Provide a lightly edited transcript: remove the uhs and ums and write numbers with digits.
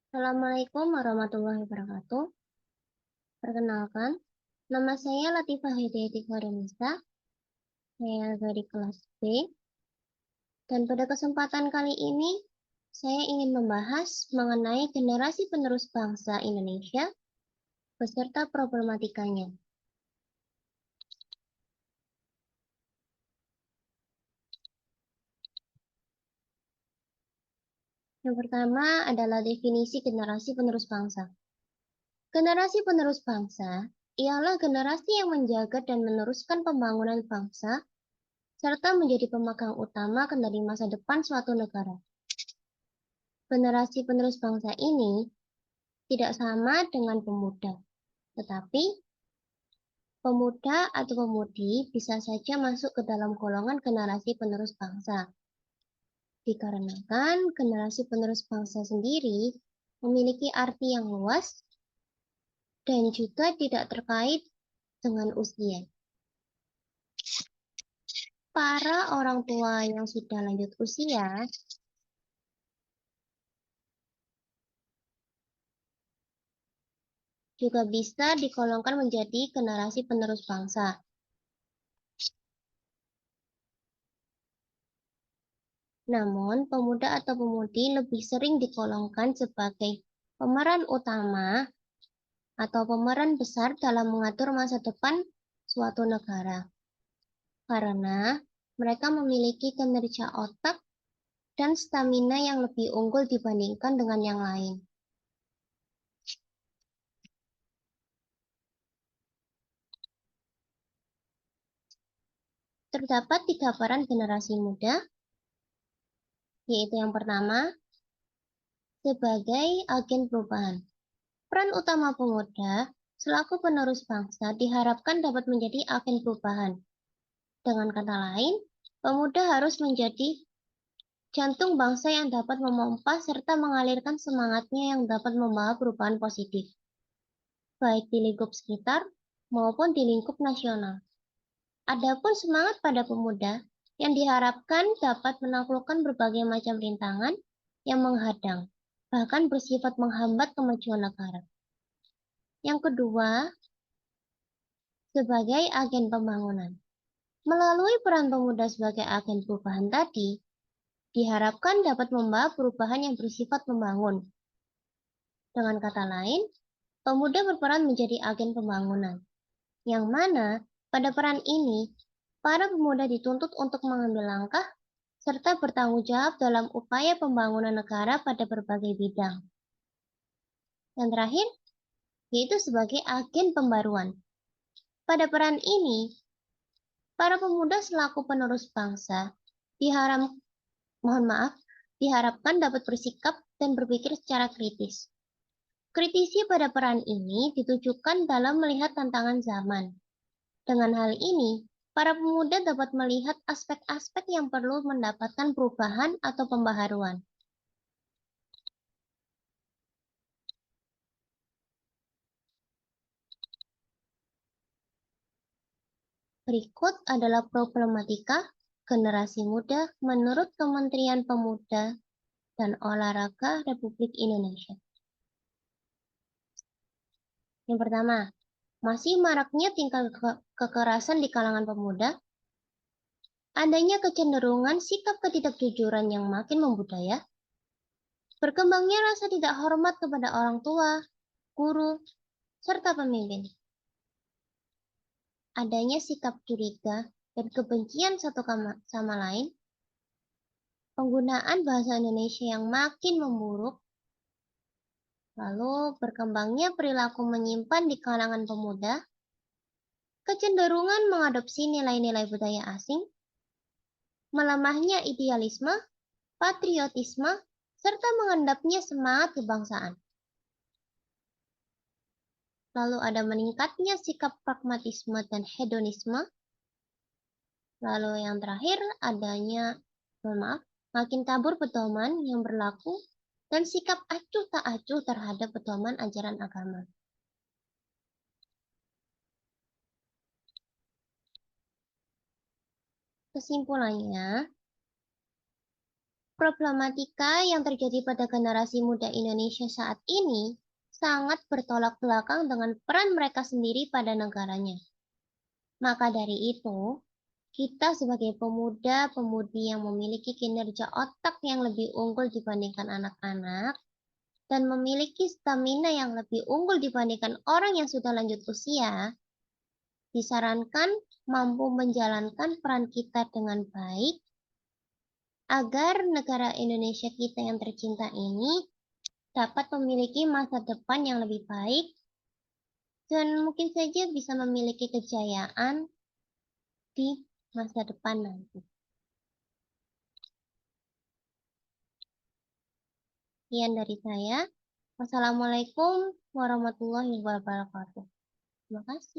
Assalamualaikum warahmatullahi wabarakatuh. Perkenalkan, nama saya Latifah Hidayati Farimisa. Saya dari kelas B. Dan pada kesempatan kali ini, saya ingin membahas mengenai generasi penerus bangsa Indonesia beserta problematikanya. Yang pertama adalah definisi generasi penerus bangsa. Generasi penerus bangsa ialah generasi yang menjaga dan meneruskan pembangunan bangsa serta menjadi pemegang utama kendali masa depan suatu negara. Generasi penerus bangsa ini tidak sama dengan pemuda, tetapi pemuda atau pemudi bisa saja masuk ke dalam golongan generasi penerus bangsa. Dikarenakan generasi penerus bangsa sendiri memiliki arti yang luas dan juga tidak terkait dengan usia. Para orang tua yang sudah lanjut usia juga bisa digolongkan menjadi generasi penerus bangsa. Namun, pemuda atau pemudi lebih sering digolongkan sebagai pemeran utama atau pemeran besar dalam mengatur masa depan suatu negara. Karena mereka memiliki kinerja otak dan stamina yang lebih unggul dibandingkan dengan yang lain. Terdapat 3 peran generasi muda, yaitu yang pertama, sebagai agen perubahan. Peran utama pemuda selaku penerus bangsa diharapkan dapat menjadi agen perubahan. Dengan kata lain, pemuda harus menjadi jantung bangsa yang dapat memompa serta mengalirkan semangatnya yang dapat membawa perubahan positif, baik di lingkup sekitar maupun di lingkup nasional. Adapun semangat pada pemuda yang diharapkan dapat menaklukkan berbagai macam rintangan yang menghadang, bahkan bersifat menghambat kemajuan negara. Yang kedua, sebagai agen pembangunan. Melalui peran pemuda sebagai agen perubahan tadi, diharapkan dapat membawa perubahan yang bersifat membangun. Dengan kata lain, pemuda berperan menjadi agen pembangunan, yang mana pada peran ini, para pemuda dituntut untuk mengambil langkah serta bertanggung jawab dalam upaya pembangunan negara pada berbagai bidang. Yang terakhir, yaitu sebagai agen pembaruan. Pada peran ini, para pemuda selaku penerus bangsa diharapkan dapat bersikap dan berpikir secara kritis. Kritisi pada peran ini ditujukan dalam melihat tantangan zaman. Dengan hal ini, para pemuda dapat melihat aspek-aspek yang perlu mendapatkan perubahan atau pembaharuan. Berikut adalah problematika generasi muda menurut Kementerian Pemuda dan Olahraga Republik Indonesia. Yang pertama, masih maraknya tingkah kekerasan di kalangan pemuda. Adanya kecenderungan sikap ketidakjujuran yang makin membudaya. Berkembangnya rasa tidak hormat kepada orang tua, guru, serta pemimpin. Adanya sikap curiga dan kebencian satu sama lain. Penggunaan bahasa Indonesia yang makin memburuk. Lalu berkembangnya perilaku menyimpan di kalangan pemuda. Kecenderungan mengadopsi nilai-nilai budaya asing. Melemahnya idealisme, patriotisme, serta mengendapnya semangat kebangsaan. Lalu ada meningkatnya sikap pragmatisme dan hedonisme. Lalu yang terakhir adanya, makin tabur pedoman yang berlaku dan sikap acuh tak acuh terhadap pedoman ajaran agama. Kesimpulannya, Problematika yang terjadi pada generasi muda Indonesia saat ini sangat bertolak belakang dengan peran mereka sendiri pada negaranya. Maka dari itu, kita sebagai pemuda-pemudi yang memiliki kinerja otak yang lebih unggul dibandingkan anak-anak dan memiliki stamina yang lebih unggul dibandingkan orang yang sudah lanjut usia, disarankan mampu menjalankan peran kita dengan baik agar negara Indonesia kita yang tercinta ini dapat memiliki masa depan yang lebih baik dan mungkin saja bisa memiliki kejayaan di masa depan nanti. Sekian dari saya. Wassalamualaikum warahmatullahi wabarakatuh. Terima kasih.